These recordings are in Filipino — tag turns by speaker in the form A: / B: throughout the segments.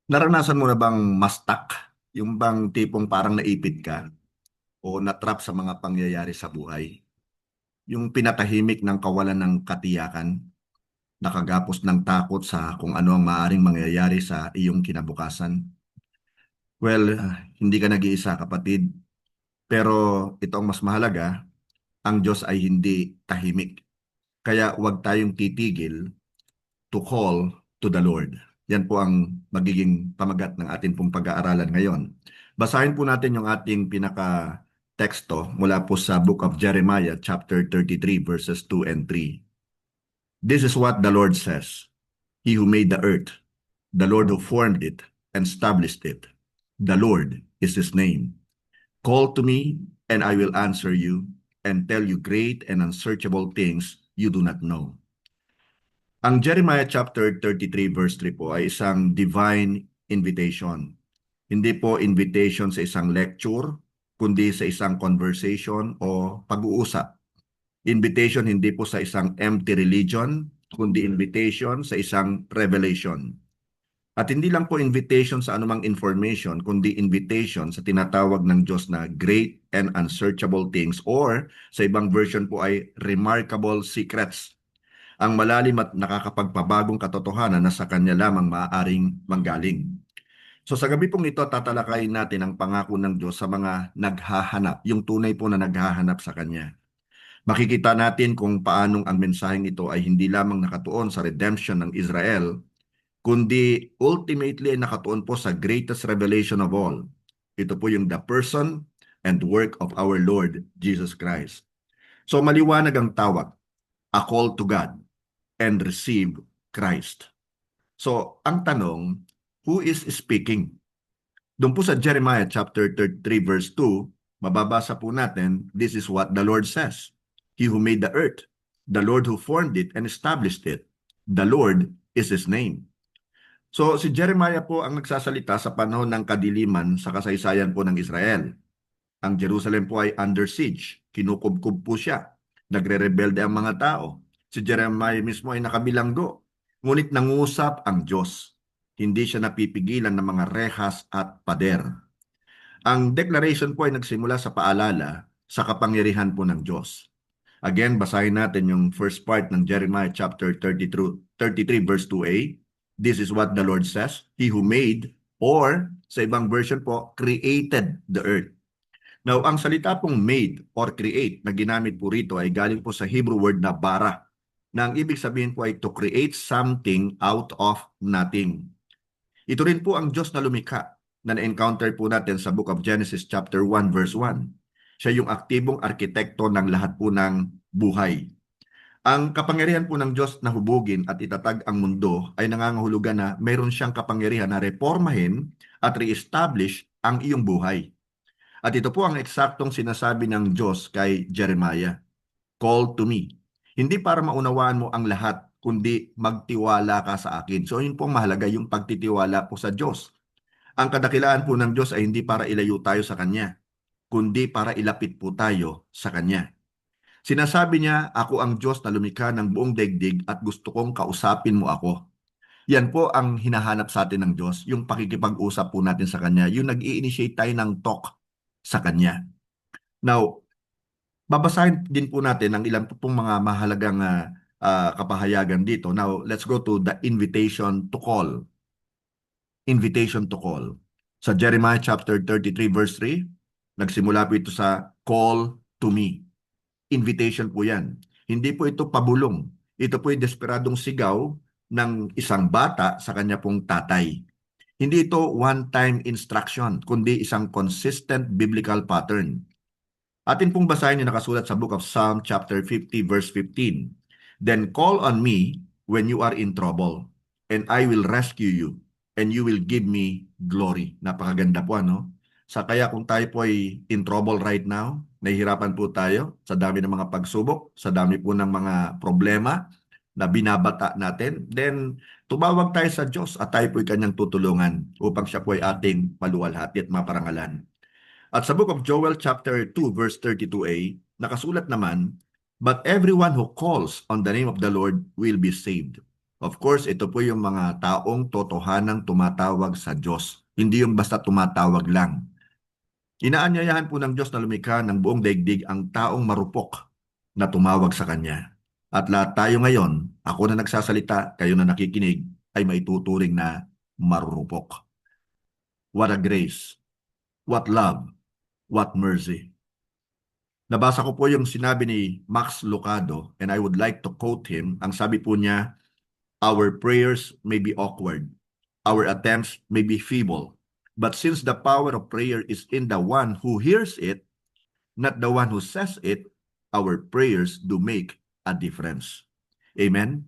A: Naranasan mo na bang ma-stuck? Yung bang tipong parang naipit ka o na-trap sa mga pangyayari sa buhay? Yung pinatahimik ng kawalan ng katiyakan, nakagapos ng takot sa kung ano ang maaaring mangyayari sa iyong kinabukasan? Well, hindi ka nag-iisa kapatid, pero ito ang mas mahalaga, ang Diyos ay hindi tahimik. Kaya huwag tayong titigil to call to the Lord. Yan po ang magiging pamagat ng ating pong pag-aaralan ngayon. Basahin po natin yung ating pinaka-teksto mula po sa Book of Jeremiah, chapter 33, verses 2 and 3. This is what the Lord says, He who made the earth, the Lord who formed it and established it. The Lord is His name. Call to me, and I will answer you, and tell you great and unsearchable things you do not know. Ang Jeremiah chapter 33 verse 3 po ay isang divine invitation. Hindi po invitation sa isang lecture, kundi sa isang conversation o pag-uusap. Invitation hindi po sa isang empty religion, kundi invitation sa isang revelation. At hindi lang po invitation sa anumang information, kundi invitation sa tinatawag ng Diyos na great and unsearchable things, or sa ibang version po ay remarkable secrets, ang malalim at nakakapagpabagong katotohanan na sa Kanya lamang maaaring manggaling. So sa gabi pong ito, tatalakayin natin ang pangako ng Diyos sa mga naghahanap, yung tunay po na naghahanap sa Kanya. Makikita natin kung paanong ang mensaheng ito ay hindi lamang nakatuon sa redemption ng Israel, kundi ultimately ay nakatuon po sa greatest revelation of all. Ito po yung the person and work of our Lord Jesus Christ. So maliwanag ang tawag, a call to God and receive Christ. So, ang tanong, who is speaking? Doon po sa Jeremiah chapter 33 verse 2, mababasa po natin, this is what the Lord says. He who made the earth, the Lord who formed it and established it. The Lord is His name. So, si Jeremiah po ang nagsasalita sa panahon ng kadiliman sa kasaysayan po ng Israel. Ang Jerusalem po ay under siege. Kinukubkub po siya. Nagre-rebelde ang mga tao. Si Jeremiah mismo ay nakabilanggo. Ngunit nangusap ang Diyos. Hindi siya napipigilan ng mga rehas at pader. Ang declaration po ay nagsimula sa paalala sa kapangyarihan po ng Diyos. Again, basahin natin yung first part ng Jeremiah chapter 33 verse 2a. This is what the Lord says, He who made, or sa ibang version po, created the earth. Now, ang salita pong made or create na ginamit po rito ay galing po sa Hebrew word na bara, na ang ibig sabihin po ay to create something out of nothing. Ito rin po ang Diyos na lumikha na na-encounter po natin sa Book of Genesis chapter 1 verse 1. Siya yung aktibong arkitekto ng lahat po ng buhay. Ang kapangyarihan po ng Diyos na hubugin at itatag ang mundo ay nangangahulugan na mayroon siyang kapangyarihan na reformahin at re-establish ang iyong buhay. At ito po ang eksaktong sinasabi ng Diyos kay Jeremiah. Call to me. Hindi para maunawaan mo ang lahat, kundi magtiwala ka sa akin. So yun po ang mahalaga, yung pagtitiwala po sa Diyos. Ang kadakilaan po ng Diyos ay hindi para ilayo tayo sa Kanya, kundi para ilapit po tayo sa Kanya. Sinasabi niya, ako ang Diyos na lumikha ng buong daigdig at gusto kong kausapin mo ako. Yan po ang hinahanap sa atin ng Diyos, yung pakikipag-usap po natin sa Kanya, yung nag-i-initiate tayo ng talk sa Kanya. Now, babasahin din po natin ang ilang pong mga mahalagang kapahayagan dito. Now, let's go to the invitation to call. Invitation to call. Sa Jeremiah chapter 33 verse 3, nagsimula po ito sa call to me. Invitation po yan. Hindi po ito pabulong. Ito po yung desperadong sigaw ng isang bata sa kanya pong tatay. Hindi ito one-time instruction, kundi isang consistent biblical pattern. Atin pong basahin yung nakasulat sa Book of Psalm chapter 50 verse 15. Then call on me when you are in trouble, and I will rescue you, and you will give me glory. Napakaganda po, ano? Sa kaya kung tayo po ay in trouble right now, nahihirapan po tayo sa dami ng mga pagsubok, sa dami po ng mga problema na binabata natin, then tumawag tayo sa Diyos at tayo po ay kanyang tutulungan upang siya po ay ating maluwalhati at maparangalan. At sa Book of Joel chapter 2 verse 32a, nakasulat naman, but everyone who calls on the name of the Lord will be saved. Of course, ito po yung mga taong totohanang tumatawag sa Diyos. Hindi yung basta tumatawag lang. Inaanyayahan po ng Diyos na lumikha ng buong daigdig ang taong marupok na tumawag sa Kanya. At lahat tayo ngayon, ako na nagsasalita, kayo na nakikinig, ay maituturing na marurupok. What a grace, what love, what mercy. Nabasa ko po yung sinabi ni Max Lucado and I would like to quote him. Ang sabi po niya, "Our prayers may be awkward, our attempts may be feeble, but since the power of prayer is in the one who hears it, not the one who says it, our prayers do make a difference." Amen?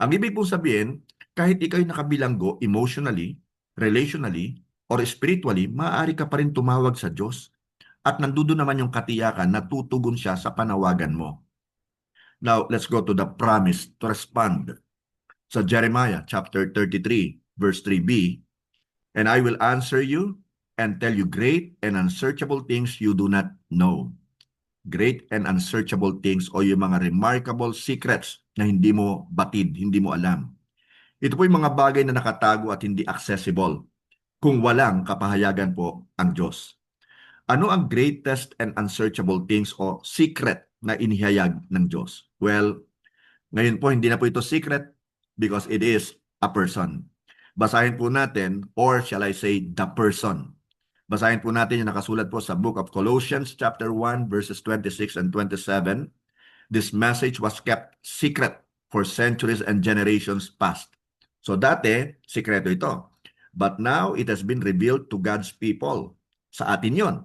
A: Ang ibig pong sabihin, kahit ikaw'y nakabilanggo emotionally, relationally, or spiritually, maaari ka pa rin tumawag sa Diyos. At nandoon naman yung katiyakan na tutugon siya sa panawagan mo. Now, let's go to the promise to respond. Sa Jeremiah chapter 33, verse 3b, "And I will answer you and tell you great and unsearchable things you do not know." Great and unsearchable things o yung mga remarkable secrets na hindi mo batid, hindi mo alam. Ito po yung mga bagay na nakatago at hindi accessible kung walang kapahayagan po ang Diyos. Ano ang greatest and unsearchable things o secret na inihayag ng Diyos? Well, ngayon po hindi na po ito secret because it is a person. Basahin po natin, or shall I say, the person. Basahin po natin yung nakasulat po sa book of Colossians chapter 1 verses 26 and 27. This message was kept secret for centuries and generations past. So dati, sikreto ito. But now it has been revealed to God's people. Sa atin yon.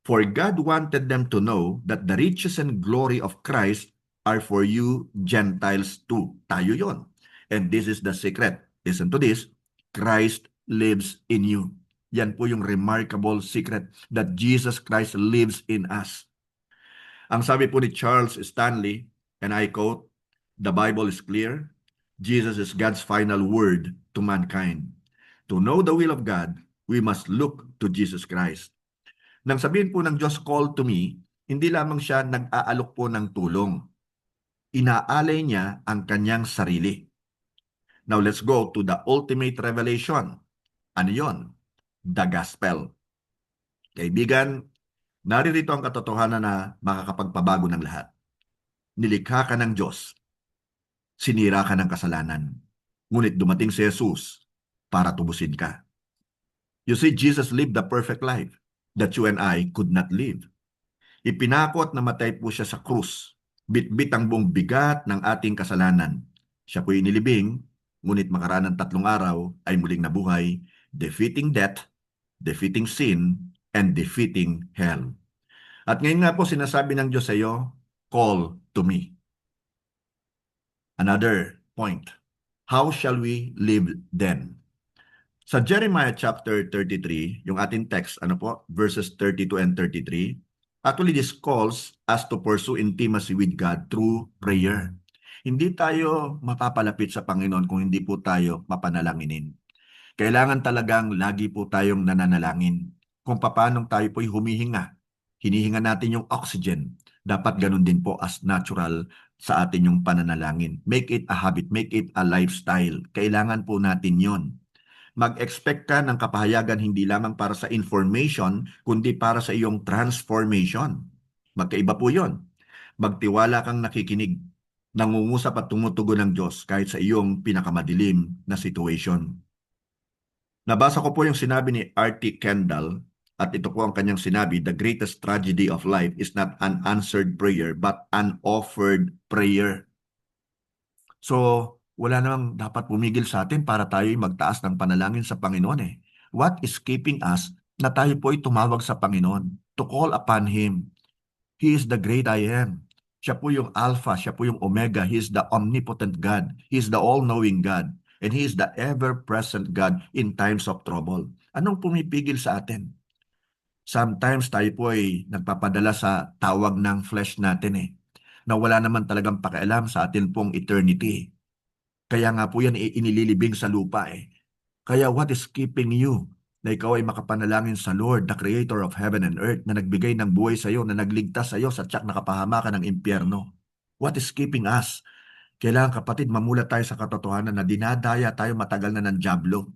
A: For God wanted them to know that the riches and glory of Christ are for you Gentiles too. Tayo yon. And this is the secret. Listen to this. Christ lives in you. Yan po yung remarkable secret that Jesus Christ lives in us. Ang sabi po ni Charles Stanley, and I quote, "The Bible is clear. Jesus is God's final word to mankind. To know the will of God, we must look to Jesus Christ." Nang sabihin po ng Diyos, "Call to me," hindi lamang siya nag-aalok po ng tulong. Inaalay niya ang kanyang sarili. Now let's go to the ultimate revelation. Ano yon? The gospel. Kaibigan, naririto ang katotohanan na makakapagpabago ng lahat. Nilikha ka ng Diyos. Sinira ka ng kasalanan. Ngunit dumating si Jesus para tubusin ka. You see, Jesus lived the perfect life that you and I could not live. Ipinako at namatay po siya sa krus. Bitbit ang buong bigat ng ating kasalanan. Siya po'y inilibing, ngunit makaraan ng 3 araw ay muling nabuhay, defeating death, defeating sin, and defeating hell. At ngayon nga po sinasabi ng Diyos sa iyo, "Call to me." Another point, how shall we live then? Sa Jeremiah chapter 33, yung ating text, verses 32 and 33, actually this calls us to pursue intimacy with God through prayer. Hindi tayo mapapalapit sa Panginoon kung hindi po tayo mapanalanginin. Kailangan talagang lagi po tayong nananalangin. Kung paano tayo po'y humihinga, hinihinga natin yung oxygen. Dapat ganun din po as natural sa atin yung pananalangin. Make it a habit, make it a lifestyle. Kailangan po natin yon. Mag-expect ka ng kapahayagan hindi lamang para sa information, kundi para sa iyong transformation. Magkaiba po yon. Magtiwala kang nakikinig, nangungusap at tumutugon ng Diyos kahit sa iyong pinakamadilim na situation. Nabasa ko po yung sinabi ni R.T. Kendall at ito po ang kanyang sinabi, "The greatest tragedy of life is not an answered prayer but an offered prayer." So, wala namang dapat pumigil sa atin para tayo'y magtaas ng panalangin sa Panginoon eh. What is keeping us na tayo po'y tumawag sa Panginoon to call upon Him? He is the great I am. Siya po yung Alpha, siya po yung Omega. He is the omnipotent God. He is the all-knowing God. And He is the ever-present God in times of trouble. Anong pumipigil sa atin? Sometimes tayo po ay nagpapadala sa tawag ng flesh natin eh, na wala naman talagang pakialam sa atin pong eternity. Kaya nga po yan inililibing sa lupa eh. Kaya what is keeping you na ikaw ay makapanalangin sa Lord, the Creator of heaven and earth, na nagbigay ng buhay sa iyo, na nagligtas sa iyo sa tiyak na kapahamakan ng impyerno? What is keeping us Kailangan kapatid, mamulat tayo sa katotohanan na dinadaya tayo matagal na ng dyablo.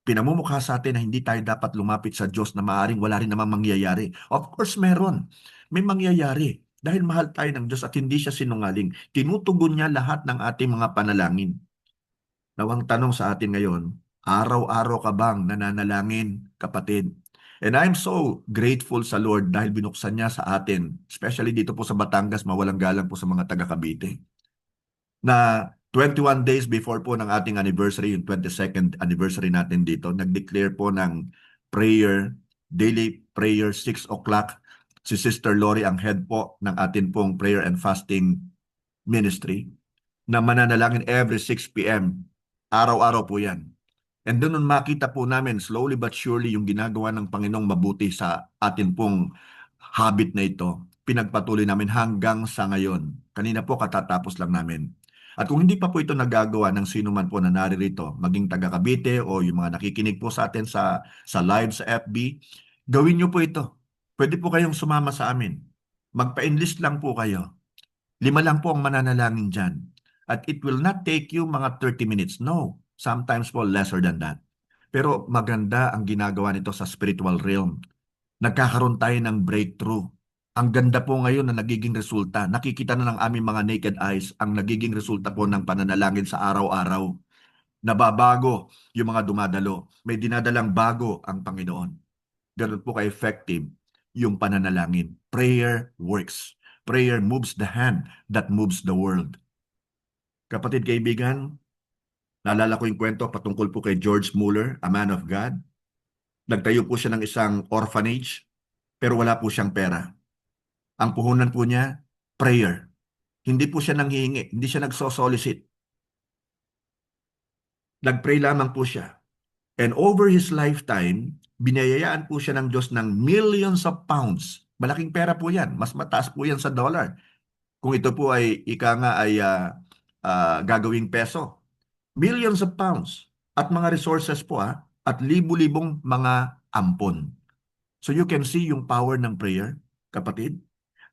A: Pinamumukha sa atin na hindi tayo dapat lumapit sa Diyos na maaaring wala rin namang mangyayari. Of course, meron. May mangyayari. Dahil mahal tayo ng Diyos at hindi siya sinungaling. Tinutugon niya lahat ng ating mga panalangin. Nawang tanong sa atin ngayon, araw-araw ka bang nananalangin, kapatid? And I'm so grateful sa Lord dahil binuksan niya sa atin, especially dito po sa Batangas, mawalang galang po sa mga taga Cavite, na 21 days before po ng ating anniversary, yung 22nd anniversary natin dito, nag-declare po ng prayer, daily prayer, 6 o'clock. Si Sister Lori ang head po ng atin pong prayer and fasting ministry na mananalangin every 6 p.m. Araw-araw po yan. And doon nun makita po namin slowly but surely yung ginagawa ng Panginoong mabuti sa atin pong habit na ito. Pinagpatuloy namin hanggang sa ngayon. Kanina po katatapos lang namin. At kung hindi pa po ito nagagawa ng sino man po na naririto, maging taga Cavite o yung mga nakikinig po sa atin sa live sa FB, gawin niyo po ito. Pwede po kayong sumama sa amin. Magpa-enlist lang po kayo. 5 lang po ang mananalangin dyan. At it will not take you mga 30 minutes. No, sometimes po lesser than that. Pero maganda ang ginagawa nito sa spiritual realm. Nagkakaroon tayo ng breakthrough. Ang ganda po ngayon na nagiging resulta. Nakikita na ng aming mga naked eyes ang nagiging resulta po ng pananalangin sa araw-araw. Nababago yung mga dumadalo. May dinadalang bago ang Panginoon. Ganun po ka-effective yung pananalangin. Prayer works. Prayer moves the hand that moves the world. Kapatid kaibigan, naalala ko yung kwento patungkol po kay George Mueller, a man of God. Nagtayo po siya ng isang orphanage, pero wala po siyang pera. Ang puhunan po niya, prayer. Hindi po siya nanghihingi, hindi siya nagsosolicit. Nagpray lamang po siya. And over his lifetime, binayayaan po siya ng Diyos ng millions of pounds. Malaking pera po yan. Mas mataas po yan sa dollar. Kung ito po ay ika nga ay gagawing peso. Millions of pounds at mga resources po at libu-libong mga ampon. So you can see yung power ng prayer, kapatid.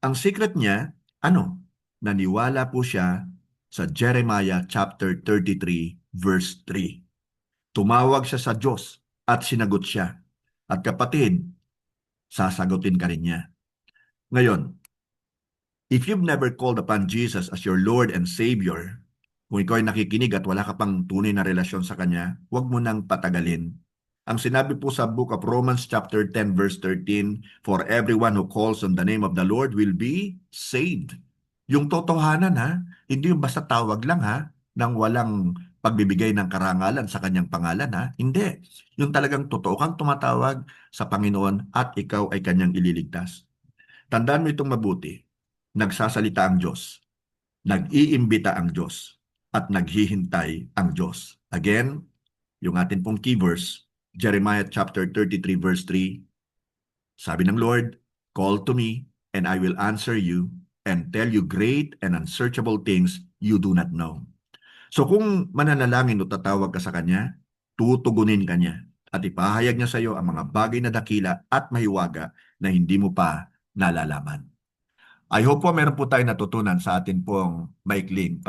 A: Ang secret niya, ano? Naniwala po siya sa Jeremiah chapter 33 verse 3. Tumawag siya sa Diyos at sinagot siya. At kapatid, sasagutin ka rin niya. Ngayon, if you've never called upon Jesus as your Lord and Savior, kung ikaw ay nakikinig at wala ka pang tunay na relasyon sa Kanya, huwag mo nang patagalin. Ang sinabi po sa Book of Romans chapter 10 verse 13, for everyone who calls on the name of the Lord will be saved. Yung totohanan hindi yung basta tawag lang nang walang pagbibigay ng karangalan sa Kanyang pangalan Hindi. Yung talagang totoo kang tumatawag sa Panginoon at ikaw ay Kanyang ililigtas. Tandaan mo itong mabuti. Nagsasalita ang Diyos. Nag-iimbita ang Diyos. At naghihintay ang Diyos. Again, yung atin pong key verse, Jeremiah chapter 33 verse 3, sabi ng Lord, call to me and I will answer you and tell you great and unsearchable things you do not know. So kung mananalangin o tatawag ka sa Kanya, tutugunin ka niya at ipahayag niya sa iyo ang mga bagay na dakila at mahiwaga na hindi mo pa nalalaman. I hope po meron po tayo natutunan sa atin pong maikling